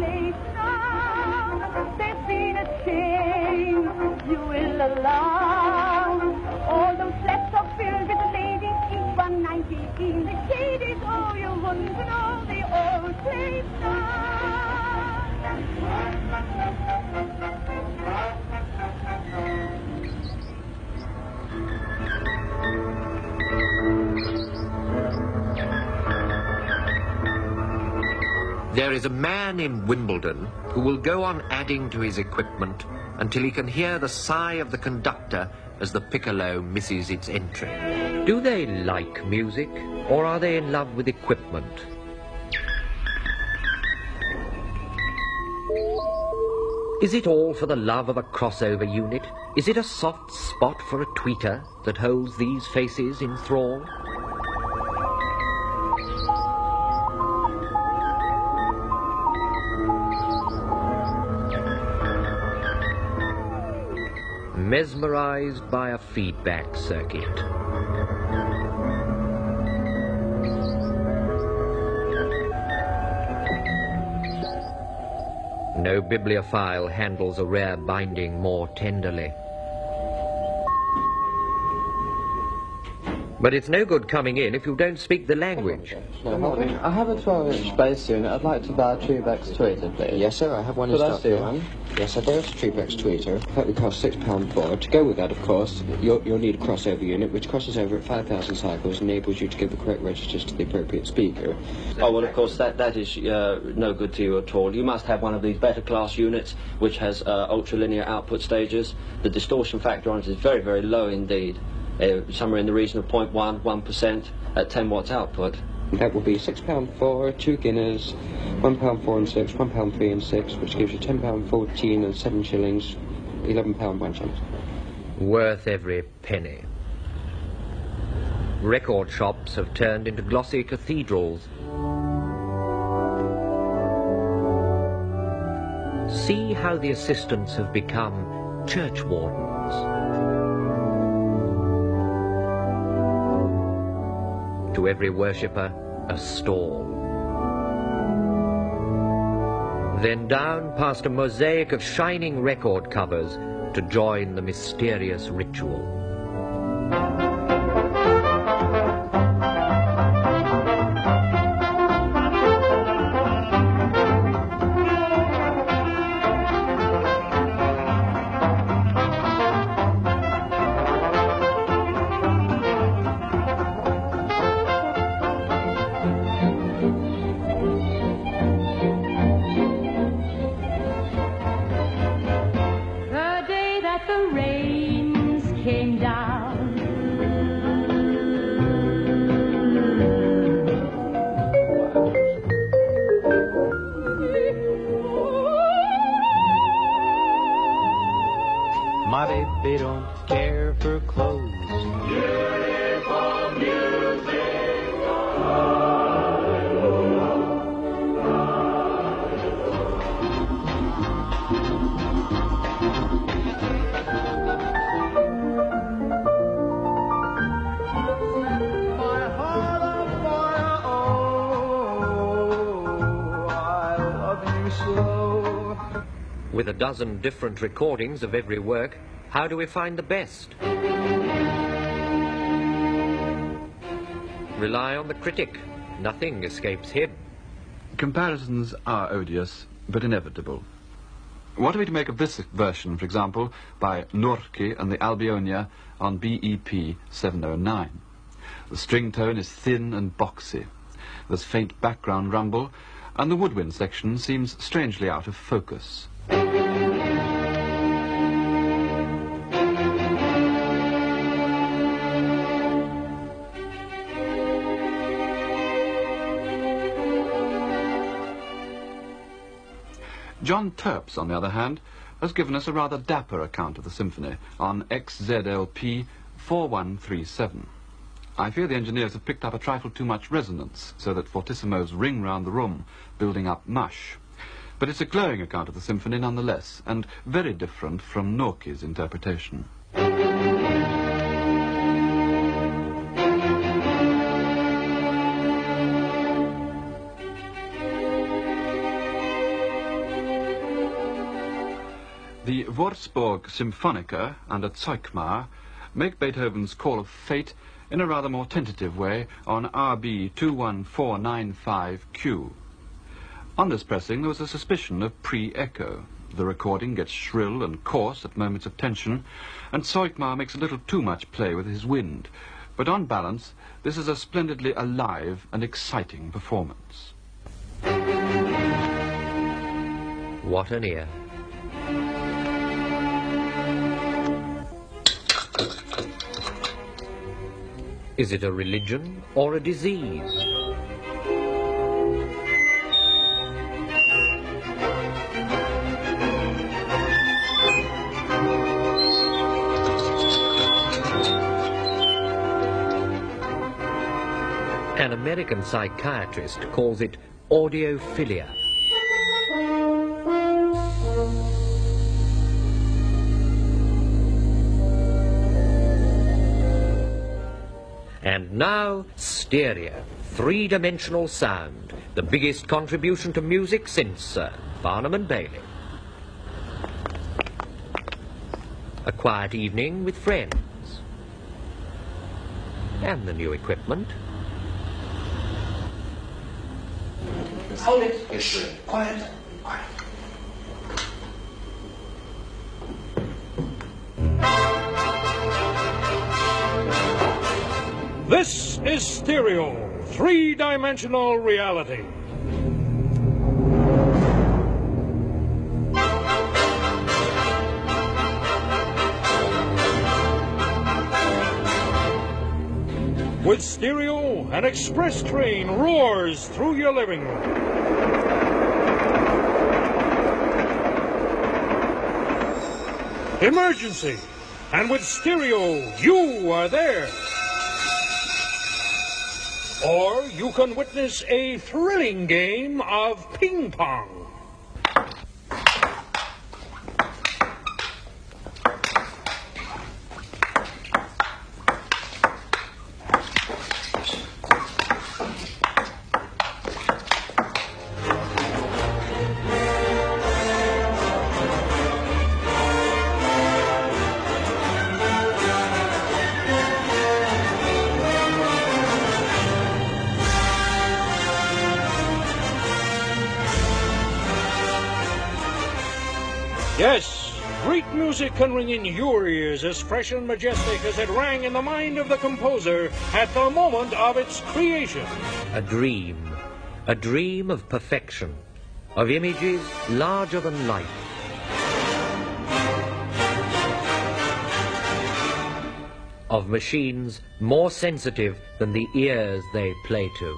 place now. There's been a change, you will allow. All those flats are filled with ladies, each 190 in the shades. Oh, you wouldn't know the old place now. There is a man in Wimbledon who will go on adding to his equipment until he can hear the sigh of the conductor as the piccolo misses its entry. Do they like music, or are they in love with equipment? Is it all for the love of a crossover unit? Is it a soft spot for a tweeter that holds these faces in thrall? Mesmerized by a feedback circuit. No bibliophile handles a rare binding more tenderly. But it's no good coming in if you don't speak the language. Good morning. I have a 12-inch bass unit. I'd like to buy a Tubex tweeter, please. Yes, sir, I have one in stock here. Yes, I do. It's a Tubex tweeter. That would cost £6 To go with that, of course, you'll need a crossover unit, which crosses over at 5,000 cycles and enables you to give the correct registers to the appropriate speaker. Oh, well, of course, that is no good to you at all. You must have one of these better class units, which has ultralinear output stages. The distortion factor on it is very, very low indeed. Somewhere in the region of 1% at 10 watts output. That will be £6 2 guineas, £1 4 and 6, £1 3 and 6, which gives you £10 14 and 7 shillings, £11 1 cent. Worth every penny. Record shops have turned into glossy cathedrals. See how the assistants have become church wardens. To every worshipper, a stall. Then down past a mosaic of shining record covers to join the mysterious ritual. They don't care for clothes. Beautiful music. My heart on fire, oh, I love you so. With a dozen different recordings of every work, how do we find the best? Rely on the critic. Nothing escapes him. Comparisons are odious, but inevitable. What are we to make of this version, for example, by Norki and the Albionia on BEP 709? The string tone is thin and boxy. There's faint background rumble, and the woodwind section seems strangely out of focus. John Terps, on the other hand, has given us a rather dapper account of the symphony on XZLP 4137. I fear the engineers have picked up a trifle too much resonance, so that fortissimos ring round the room, building up mush. But it's a glowing account of the symphony nonetheless, and very different from Norki's interpretation. The Würzburg Symphonica under Zeugmar make Beethoven's Call of Fate in a rather more tentative way on RB 21495Q. On this pressing there was a suspicion of pre-echo. The recording gets shrill and coarse at moments of tension, and Zeugmar makes a little too much play with his wind. But on balance, this is a splendidly alive and exciting performance. What an ear. Is it a religion or a disease? An American psychiatrist calls it audiophilia. And now, stereo, three-dimensional sound, the biggest contribution to music since Barnum and Bailey. A quiet evening with friends. And the new equipment. Hold it. Yes, sir. Quiet. Quiet. This is stereo, three-dimensional reality. With stereo, an express train roars through your living room. Emergency! And with stereo, you are there. Or you can witness a thrilling game of ping pong. Yes, great music can ring in your ears as fresh and majestic as it rang in the mind of the composer at the moment of its creation. A dream of perfection, of images larger than life. Of machines more sensitive than the ears they play to.